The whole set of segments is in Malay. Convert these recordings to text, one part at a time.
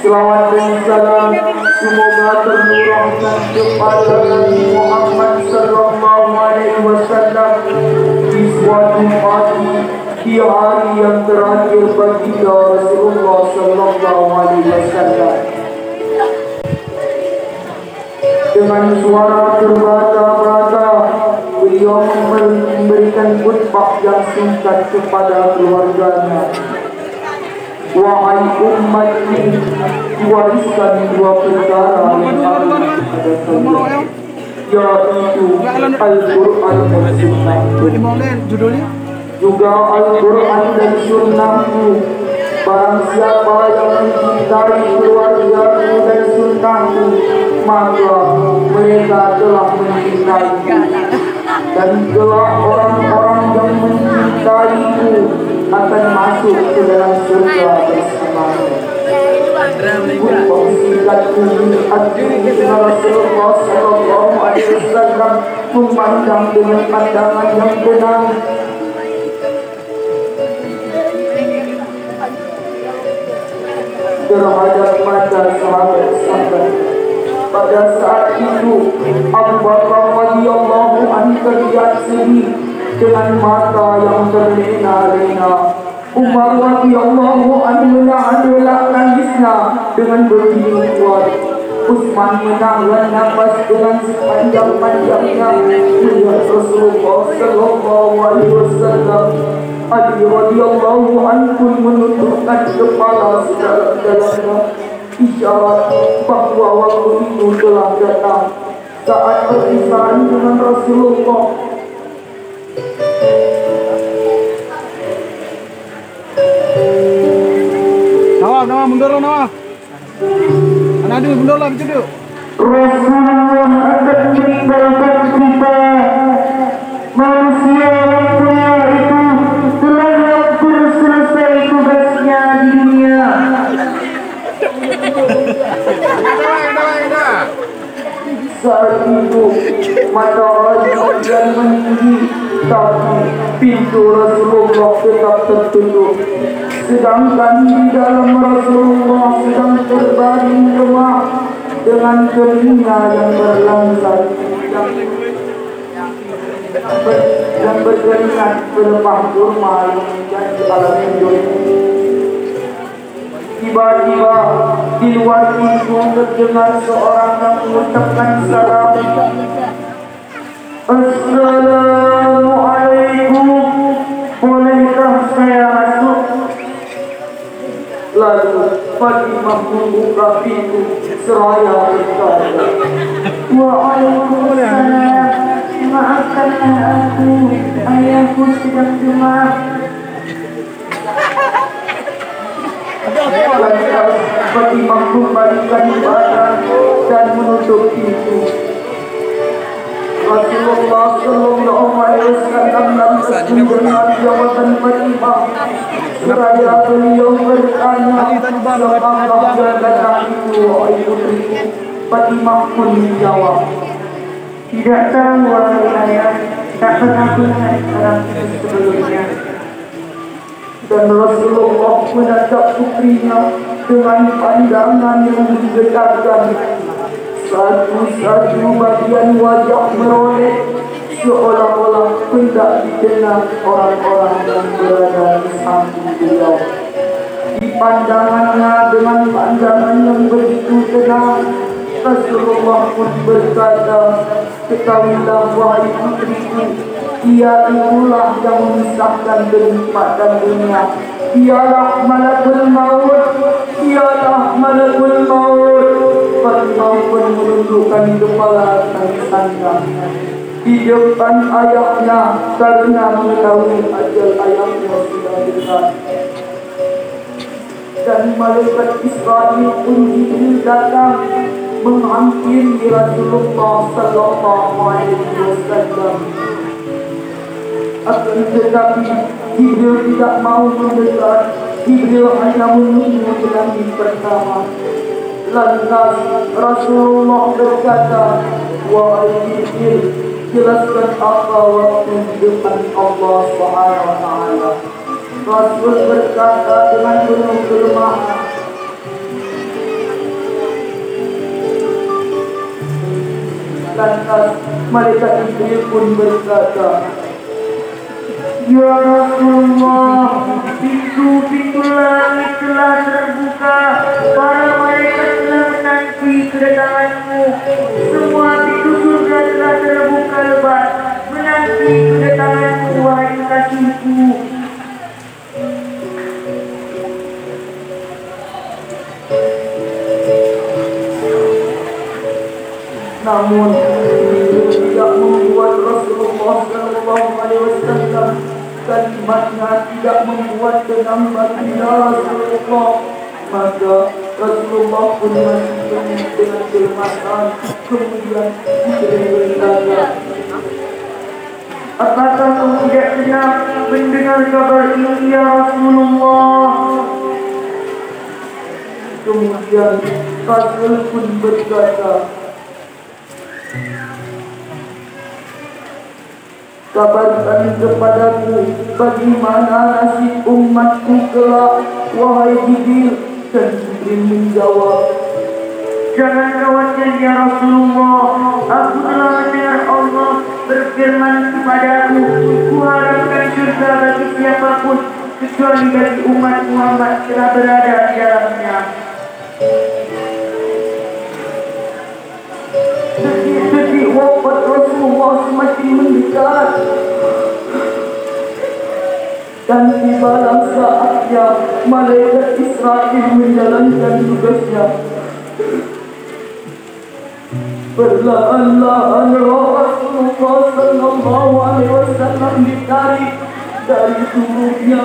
Selawat dan salam semoga tercurahkan kepada Nabi Muhammad sallallahu alaihi wasallam di suatu pagi di hari yang terakhir baginda Rasulullah sallallahu alaihi wasallam. Dengan suara terbata-bata beliau memberikan khutbah yang singkat kepada keluarganya. Wahai umat ini, wariskan dua perkara yang ada pada kalian, yaitu Al-Quran dan Sunnah. Juga Al-Quran dan Sunnahku. Barang siapa yang mencintai keluargaku dan Sunnahku, maka mereka telah mencintaiku. Dan kelak orang-orang yang mencintaiku akan masuk ke dalam surga bersamaku. Singkat ini Rasulullah sallallahu alaihi wasallam memandang dengan pandangan yang tenang. Terhadap mata sahabat-sahabat. Pada saat itu Abu Bakar radhiyallahu anhu terlihat sedih dengan mata yang terlena-lena. Umar radhiyallahu anhu menahan tangisnya dengan berdiri kuat. Utsman menahan nafas dengan sepanjang-panjangnya melihat Rasulullah sallallahu alaihi wasallam. Ali radhiyallahu anhu menundukkan kepala sedalam-dalamnya, isyarat bahwa waktu itu telah datang. Saat perpisahan dengan Rasulullah, Nawah, mundur lah Nawah. Anak dia mundur lah macam tu. Rasulullah akan meninggalkan kita. Manusia yang mulia itu telah hampir selesai tugasnya di dunia. Saat itu matahari dan meninggi, tapi pintu Rasulullah tetap tertutup. Sedangkan di dalam Rasulullah sedang terbaring lemah dengan telinga yang berlangsat dan berkeringat berlemah kurma yang menjadi alam hidup. Tiba-tiba di luar pintu terdengar seorang yang mengucapkan salam. Assalamualaikum, bolehkah saya masuk? Lalu Fatimah membuka pintu seraya berkata, Waalaikumsalam, maafkanlah aku, ayahku sedang demam. Fatimah membalikan badan dan menutup pintu. Rasulullah sallallahu alaihi wasallam langsung mendengar jawaban Fatimah. Seraya beliau bertanya, apakah gadang itu, wahai putriku? Fatimah pun menjawab, tidak tahu wahai ayah, tak pernah melihat orang itu sebelumnya. Dan Rasulullah menatap putrinya dengan pandangan yang menggetarkan. Satu-satu bagian wajah meroleh, seolah-olah hendak dikenal orang-orang yang berada di samping beliau. Di pandangannya dengan pandangan yang begitu tenang, Rasulullah pun berkata, ketahuilah wahai putriku, Dia itulah yang memisahkan kenikmatan dunia. Dialah malakul maut, dialah malakul maut. Fatimah pun menundukkan kepala tangisannya di depan ayahnya karena mengetahui ajal ayahnya sudah dekat. Dan malaikat Israel pun Jibril datang menghampiri Rasulullah sallallahu alaihi wasallam. Akan tetapi Jibril tidak mau mendekat. Jibril hanya menunggu di langit pertama. Lantas Rasulullah berkata, wahai Jibril, jelaskan apa waktu di depan Allah Subhanahu wa taala. Rasul berkata dengan penuh kelemahan, lantas malaikat Jibril pun berkata, Ya Rasulullah, pintu-pintu langit telah terbuka, para malaikat telah menanti kedatanganmu. Semua pintu surga telah terbuka lebar, menanti kedatanganmu, wahai kekasihku. Namun itu tidak membuat Rasulullah SAW kalimatnya tidak membuat tenang batinnya Rasulullah. Maka Rasulullah pun masih dengan kelemahan. Kemudian berkata, apakah kamu tidak senang mendengar kabar ini ya Rasulullah? Kemudian Rasul pun berkata, kabarkan kepadaku bagaimana nasib umatku kelak, wahai Jibril. Dan Jibril menjawab, jangan khawatir ya Rasulullah, aku telah mendengar Allah berfirman kepadaku, kuharapkan surga bagi siapapun kecuali bagi umat Muhammad telah berada di dalamnya. Detik-detik wafat Rasulullah semakin mendekat, dan tibalah saatnya malaikat Israfil menjalankan tugasnya. Perlahan-lahan roh Rasulullah SAW ditarik dari tubuhnya.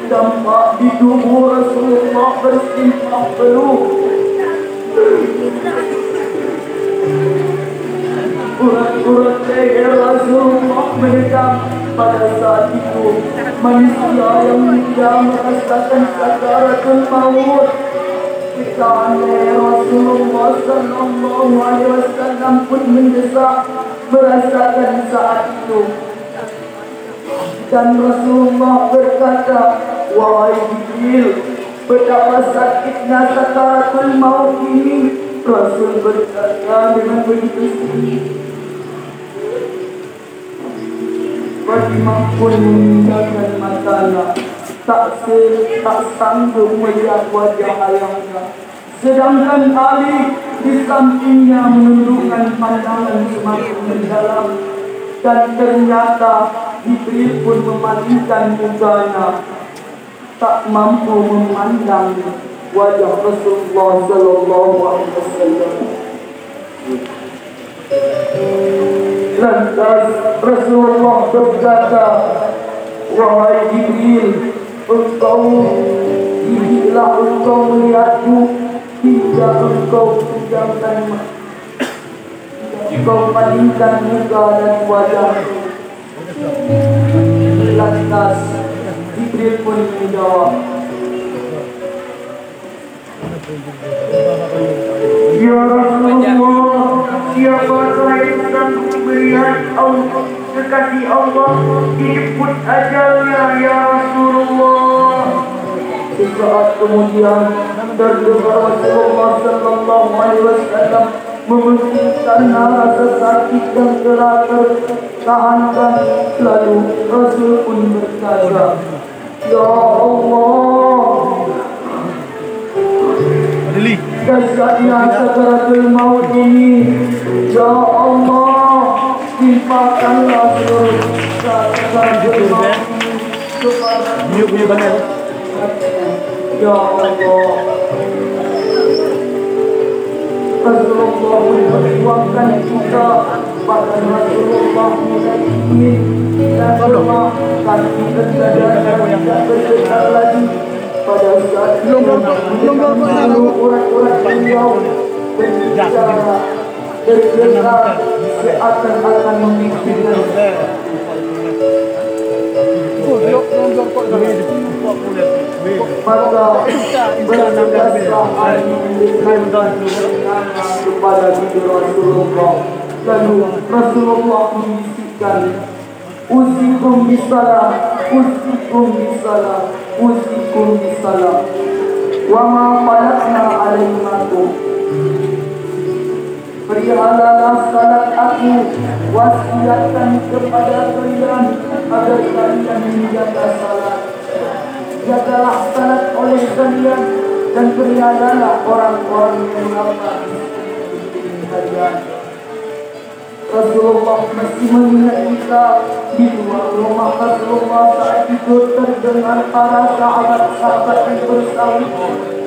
Dampak di tubuh Rasulullah bersimpah peluh. Urat-urat leher Rasulullah menekam. Pada saat itu manusia yang mulia merasakan sakaratul maut. Ciptaan leher Rasulullah SAW pun mendesak merasakan saat itu. Dan Rasulullah berkata, wahai Jibril, betapa sakitnya sakaratul maut ini. Rasul berkata dengan begitu sedih, bagi mampun meninggalkan matanya, tak sanggup melihat wajah ayahnya. Sedangkan Ali di sampingnya menundukkan pandangan semakin mendalam. Dan ternyata Jibril pun memalingkan mukanya, tak mampu memandang wajah Rasulullah SAW. Lantas Rasulullah berkata, wahai Jibril, jika engkau melihatku, tidak engkau pejamkan, engkau palingkan muka dan wajahmu. Lantas Jibril pun menjawab, ya Rasulullah, siapakah yang sanggup melihat Allah, kekasih Allah, dijemput ajalnya ya Rasulullah. Sesaat kemudian terdengar Rasulullah SAW memunculkan rasa sakit yang telah tertahankan. Lalu Rasul pun berkata, ya Allah, dahsyatnya sakaratul maut ini. Ya Allah, timpakanlah seluruh sakaratul maut kepada ya Allah. Rasulullah memperjuangkan kita pada Rasulullah mulai ingin dan lemah, kaki terkadang tidak bergetar lagi. Pada saat itu urat-urat beliau berbicara bergetar seakan-akan memikirkan. Maka bergegaslah Ali memberikan kepada diri Rasulullah. Lalu Rasulullah membisikkan, usikum bisalah, usikum bisalah, usikum bisalah, wa ma falakna alaimakum. Peliharalah salat aku, wasiatkan kepada kalian agar kalian menjaga salat. Jagalah salat oleh kalian dan peliharalah orang-orang yang mengabdi kalian. Rasulullah masih mengingat kita di luar rumah Rasulullah saat itu terdengar para sahabat-sahabat yang bersahut.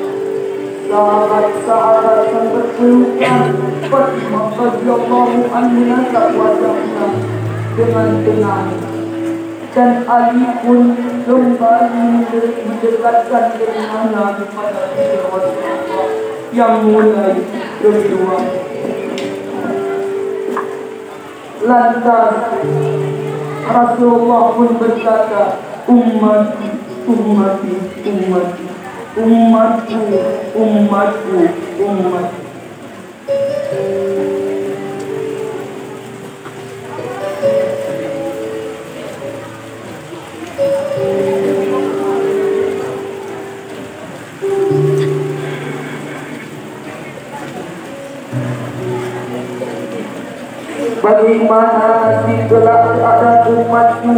Sahabat-sahabat yang berpelukan, Fatimah radhiyallahu anha tak wajahnya dengan tenang, dan Ali pun kembali mendekatkan dirinya kepada Rasulullah yang mulai berjuang. Lantas Rasulullah pun berkata, ummati, ummati, ummati, umatku, umatku, umatku. Bagaimana nasib kelak keadaan umatku?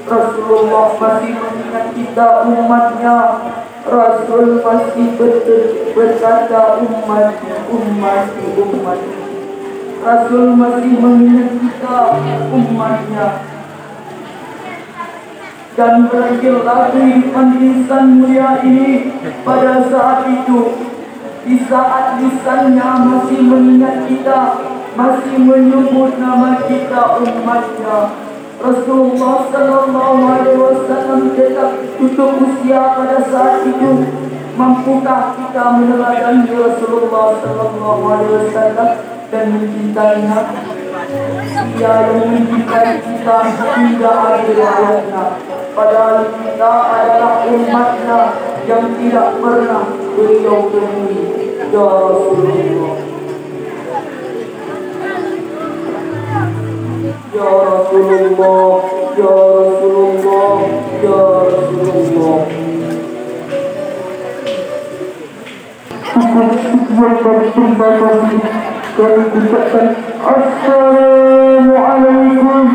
Rasulullah masih mengingat kita umatnya. Rasul masih berkata umatku, umatku, umatku. Rasul masih mengingat kita umatnya. Dan berakhirlah kehidupan insan mulia ini pada saat itu. Di saat lisannya masih mengingat kita, masih menyebut nama kita umatnya. Rasulullah sallallahu alaihi wasallam tetap tutup usia pada saat itu. Mampukah kita meneladani Rasulullah sallallahu alaihi wasallam dan mencintainya? Dia yang mencintai kita hingga akhir hayatnya. Padahal kita adalah umatnya yang tidak pernah beliau temui. Ya Rasulullah, ya Rasulullah, ya Rasulullah, ya Rasulullah. Assalamualaikum